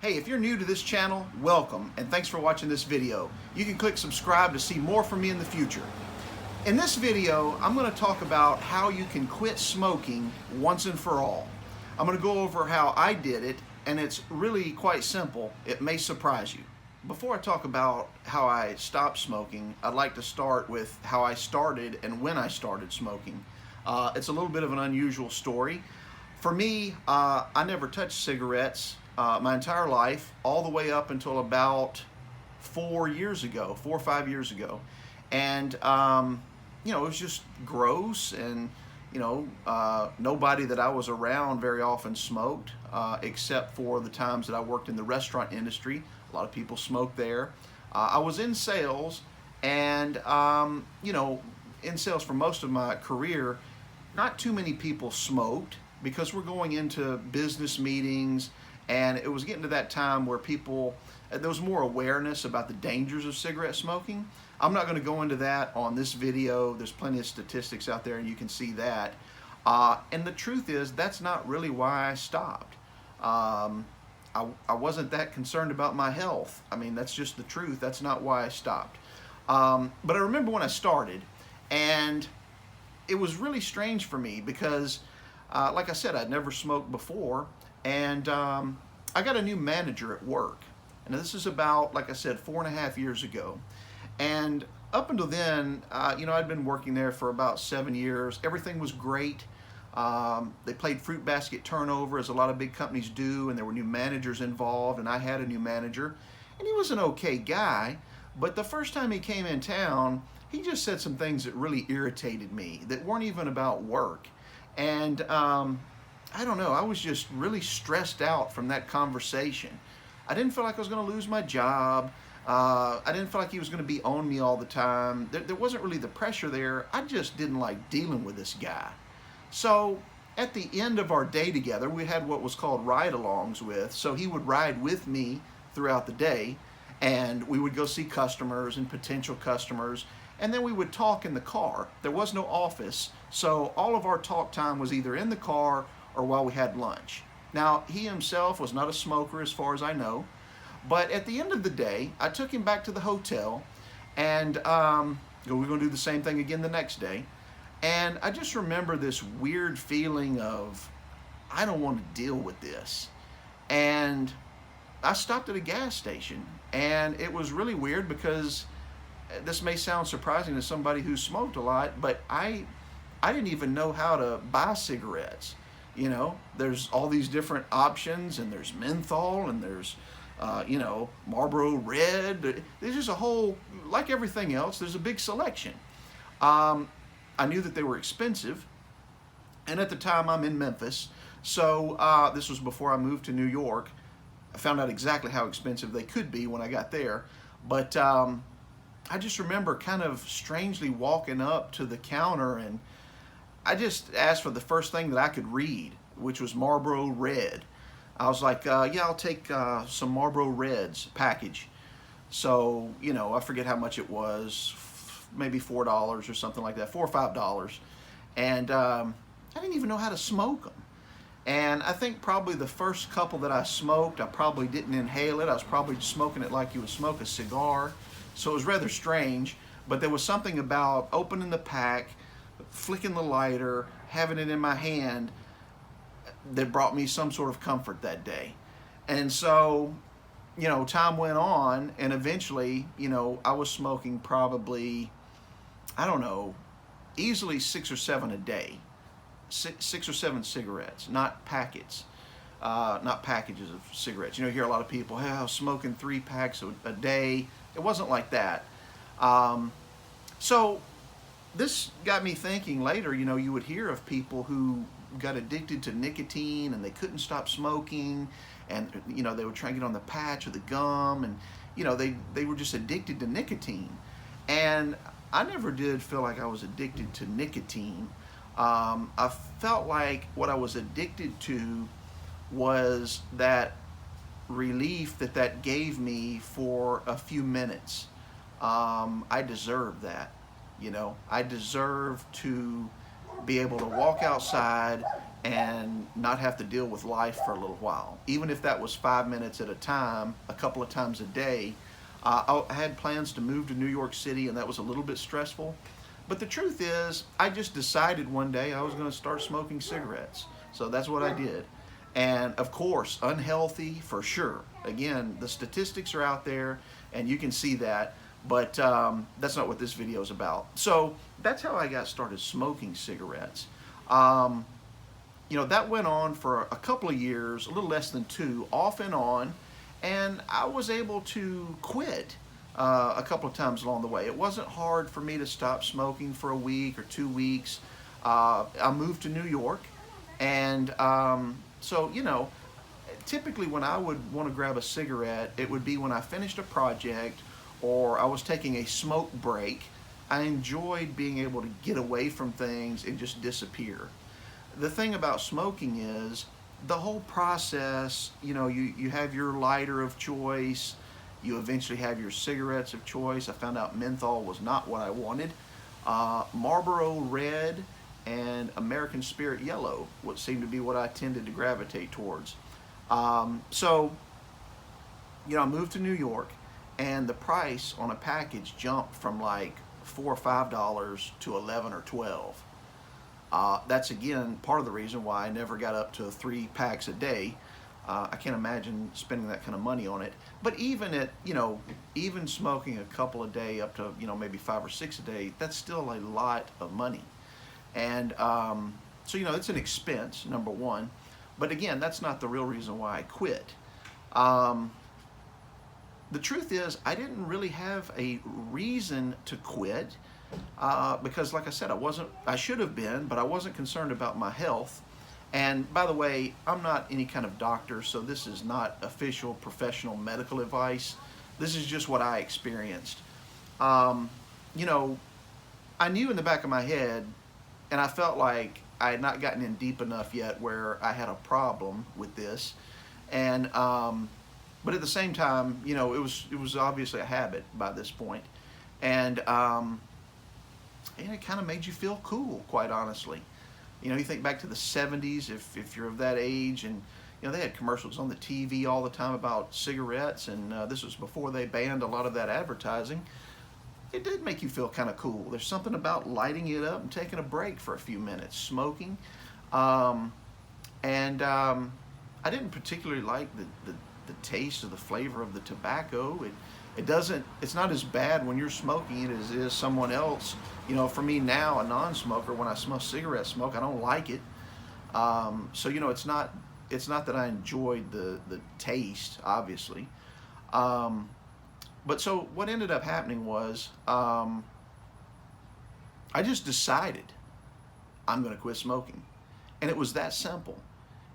Hey, if you're new to this channel, welcome, and thanks for watching this video. You can click subscribe to see more from me in the future. In this video, I'm going to talk about how you can quit smoking once and for all. I'm going to go over how I did it, and it's really quite simple. It may surprise you. Before I talk about how I stopped smoking, I'd like to start with how I started and when I started smoking. It's a little bit of an unusual story. For me, I never touched cigarettes my entire life, all the way up until about 4 or 5 years ago. And, it was just gross, and, nobody that I was around very often smoked, except for the times that I worked in the restaurant industry. A lot of people smoked there. I was in sales, and, in sales for most of my career, not too many people smoked because we're going into business meetings, and it was getting to that time where there was more awareness about the dangers of cigarette smoking. I'm not going to go into that on this video. There's plenty of statistics out there and you can see that. And the truth is, that's not really why I stopped. I wasn't that concerned about my health. I mean, that's just the truth. That's not why I stopped. But I remember when I started, and it was really strange for me because, like I said, I'd never smoked before. And I got a new manager at work. And this is about, like I said, 4.5 years ago. And up until then, I'd been working there for about 7 years. Everything was great. They played fruit basket turnover, as a lot of big companies do, and there were new managers involved, and I had a new manager. And he was an okay guy, but the first time he came in town, he just said some things that really irritated me, that weren't even about work. And I don't know, I was just really stressed out from that conversation. I didn't feel like I was going to lose my job. I didn't feel like he was going to be on me all the time. There wasn't really the pressure there. I just didn't like dealing with this guy. So at the end of our day together, we had what was called ride-alongs with. So he would ride with me throughout the day, and we would go see customers and potential customers, and then we would talk in the car. There was no office, so all of our talk time was either in the car or while we had lunch. Now, he himself was not a smoker as far as I know, but at the end of the day, I took him back to the hotel, and we were going to do the same thing again the next day. And I just remember this weird feeling of, I don't want to deal with this. And I stopped at a gas station, and it was really weird because this may sound surprising to somebody who smoked a lot, but I didn't even know how to buy cigarettes. There's all these different options, and there's menthol, and there's Marlboro Red. There's just a whole, like everything else, there's a big selection. I knew that they were expensive, and at the time I'm in Memphis, so this was before I moved to New York. I found out exactly how expensive they could be when I got there, but I just remember kind of strangely walking up to the counter, and I just asked for the first thing that I could read, which was Marlboro Red. I was like, yeah, I'll take some Marlboro Reds package. So, I forget how much it was, maybe $4 or something like that, $4 or $5. And I didn't even know how to smoke them. And I think probably the first couple that I smoked, I probably didn't inhale it. I was probably smoking it like you would smoke a cigar. So it was rather strange, but there was something about opening the pack, flicking the lighter, having it in my hand, that brought me some sort of comfort that day. And so, time went on, and eventually, I was smoking probably, I don't know, easily 6 or 7 a day. 6 or 7 cigarettes, not packets, not packages of cigarettes. You hear a lot of people, hey, I was smoking 3 packs a day. It wasn't like that. So this got me thinking later, you would hear of people who got addicted to nicotine and they couldn't stop smoking, and they would try and get on the patch or the gum, and they were just addicted to nicotine. And I never did feel like I was addicted to nicotine. I felt like what I was addicted to was that relief that gave me for a few minutes. I deserved that. I deserve to be able to walk outside and not have to deal with life for a little while. Even if that was 5 minutes at a time, a couple of times a day. I had plans to move to New York City, and that was a little bit stressful. But the truth is, I just decided one day I was going to start smoking cigarettes. So that's what I did. And of course, unhealthy for sure. Again, the statistics are out there, and you can see that. But that's not what this video is about. So that's how I got started smoking cigarettes. That went on for a couple of years, a little less than 2, off and on, and I was able to quit a couple of times along the way. It wasn't hard for me to stop smoking for a week or 2 weeks. I moved to New York, and typically when I would want to grab a cigarette, it would be when I finished a project or I was taking a smoke break. I enjoyed being able to get away from things and just disappear. The thing about smoking is the whole process, you have your lighter of choice, you eventually have your cigarettes of choice. I found out menthol was not what I wanted. Marlboro Red and American Spirit Yellow would seem to be what I tended to gravitate towards. I moved to New York, and the price on a package jumped from like $4 or $5 to 11 or 12. That's again part of the reason why I never got up to 3 packs a day. I can't imagine spending that kind of money on it. But even even smoking a couple a day up to maybe 5 or 6 a day, that's still a lot of money. And it's an expense, number one. But again, that's not the real reason why I quit. The truth is, I didn't really have a reason to quit because, like I said, I should have been, but I wasn't concerned about my health. And by the way, I'm not any kind of doctor, so this is not official professional medical advice. This is just what I experienced. I knew in the back of my head, and I felt like I had not gotten in deep enough yet where I had a problem with this. And but at the same time, it was obviously a habit by this point, and it kind of made you feel cool, quite honestly. You think back to the 70s, if you're of that age, and they had commercials on the TV all the time about cigarettes, and this was before they banned a lot of that advertising. It did make you feel kind of cool. There's something about lighting it up and taking a break for a few minutes, smoking, and I didn't particularly like the taste or the flavor of the tobacco. It's not as bad when you're smoking it as it is someone else. For me now, a non-smoker, when I smell cigarette smoke, I don't like it. It's not that I enjoyed the taste, obviously. But so what ended up happening was I just decided I'm going to quit smoking. And it was that simple.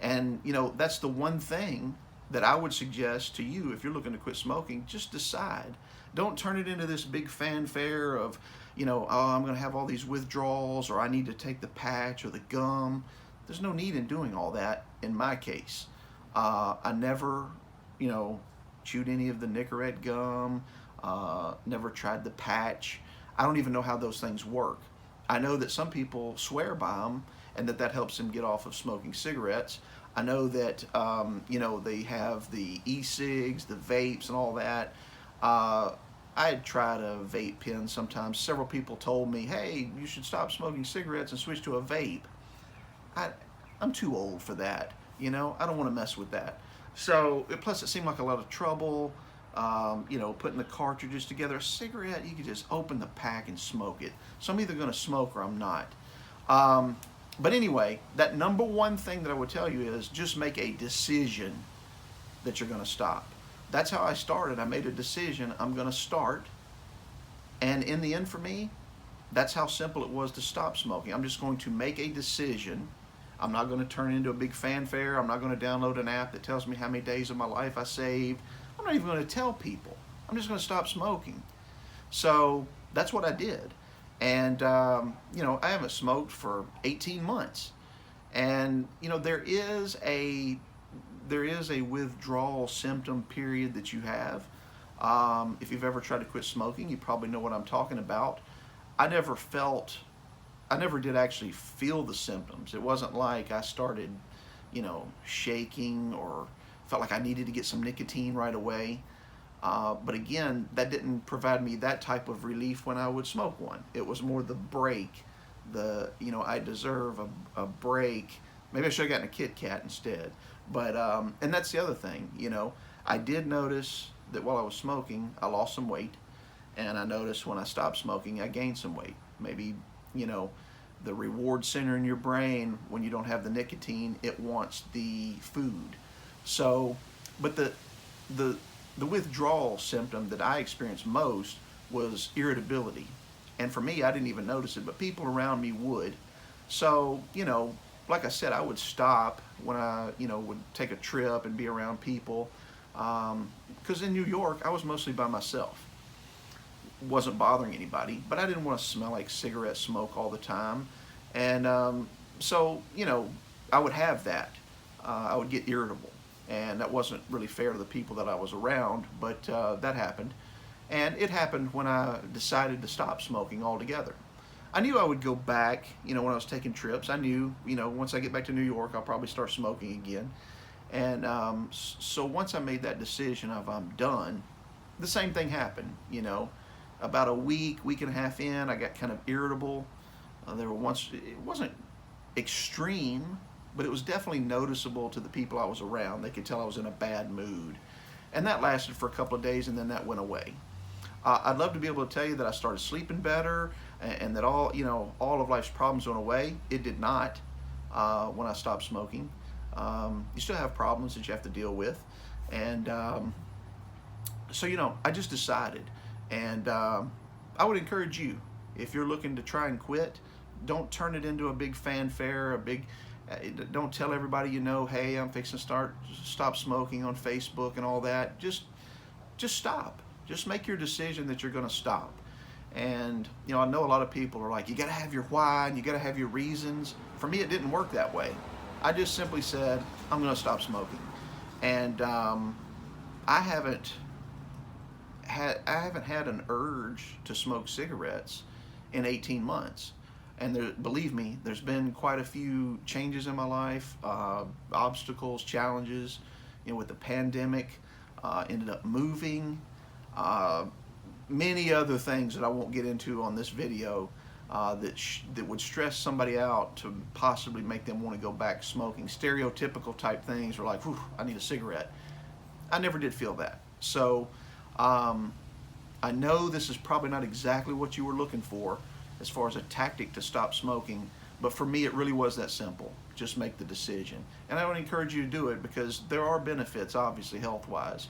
And, that's the one thing that I would suggest to you if you're looking to quit smoking. Just decide. Don't turn it into this big fanfare of, I'm going to have all these withdrawals, or I need to take the patch or the gum. There's no need in doing all that in my case. I never, chewed any of the Nicorette gum, never tried the patch. I don't even know how those things work. I know that some people swear by them and that helps them get off of smoking cigarettes. I know that, they have the e-cigs, the vapes, and all that. I'd tried a vape pen sometimes. Several people told me, hey, you should stop smoking cigarettes and switch to a vape. I'm too old for that. I don't want to mess with that. So, plus it seemed like a lot of trouble, putting the cartridges together. A cigarette, you could just open the pack and smoke it. So I'm either going to smoke or I'm not. But anyway, that number one thing that I would tell you is just make a decision that you're going to stop. That's how I started. I made a decision. I'm going to start. And in the end for me, that's how simple it was to stop smoking. I'm just going to make a decision. I'm not going to turn it into a big fanfare. I'm not going to download an app that tells me how many days of my life I saved. I'm not even going to tell people. I'm just going to stop smoking. So that's what I did. And, I haven't smoked for 18 months. And, there is a withdrawal symptom period that you have. If you've ever tried to quit smoking, you probably know what I'm talking about. I I never did actually feel the symptoms. It wasn't like I started, shaking or felt like I needed to get some nicotine right away. But again, that didn't provide me that type of relief when I would smoke one. It was more the break, I deserve a break. Maybe I should have gotten a Kit Kat instead. But, and that's the other thing, I did notice that while I was smoking, I lost some weight. And I noticed when I stopped smoking, I gained some weight. Maybe, the reward center in your brain, when you don't have the nicotine, it wants the food. So, but the withdrawal symptom that I experienced most was irritability. And for me, I didn't even notice it, but people around me would. So, like I said, I would stop when I, would take a trip and be around people. Because in New York, I was mostly by myself. Wasn't bothering anybody, but I didn't want to smell like cigarette smoke all the time. And so, I would have that. I would get irritable. And that wasn't really fair to the people that I was around, but that happened. And it happened when I decided to stop smoking altogether. I knew I would go back, when I was taking trips. I knew, once I get back to New York, I'll probably start smoking again. And so once I made that decision of I'm done, the same thing happened, About a week and a half in, I got kind of irritable. It wasn't extreme, but it was definitely noticeable to the people I was around. They could tell I was in a bad mood. And that lasted for a couple of days, and then that went away. I'd love to be able to tell you that I started sleeping better and that all of life's problems went away. It did not when I stopped smoking. You still have problems that you have to deal with. And so, I just decided. And I would encourage you, if you're looking to try and quit, don't turn it into a big fanfare, don't tell everybody hey, I'm fixing to stop smoking on Facebook and all that. Just stop. Just make your decision that you're going to stop. And, I know a lot of people are like, you got to have your why and you got to have your reasons. For me, it didn't work that way. I just simply said, I'm going to stop smoking. And I haven't had an urge to smoke cigarettes in 18 months. And believe me, there's been quite a few changes in my life, obstacles, challenges, with the pandemic, ended up moving, many other things that I won't get into on this video that would stress somebody out to possibly make them want to go back smoking. Stereotypical type things are like, whew, I need a cigarette. I never did feel that. So I know this is probably not exactly what you were looking for as far as a tactic to stop smoking, but for me it really was that simple. Just make the decision. And I would encourage you to do it because there are benefits, obviously, health-wise.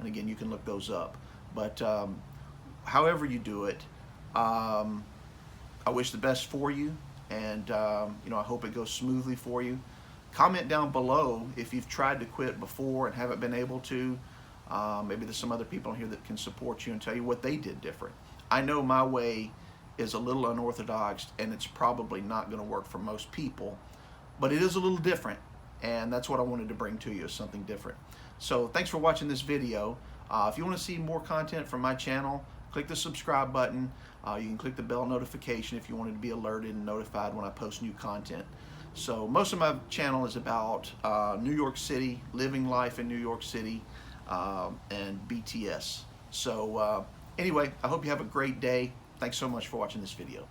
And again, you can look those up. But however you do it, I wish the best for you, and I hope it goes smoothly for you. Comment down below if you've tried to quit before and haven't been able to. Maybe there's some other people here that can support you and tell you what they did different. I know my way is a little unorthodox, and it's probably not going to work for most people, but it is a little different, and that's what I wanted to bring to you, is something different. So thanks for watching this video. If you want to see more content from my channel, click the subscribe button. You can click the bell notification if you wanted to be alerted and notified when I post new content. So most of my channel is about New York City, living life in New York City, and BTS. So anyway, I hope you have a great day. Thanks so much for watching this video.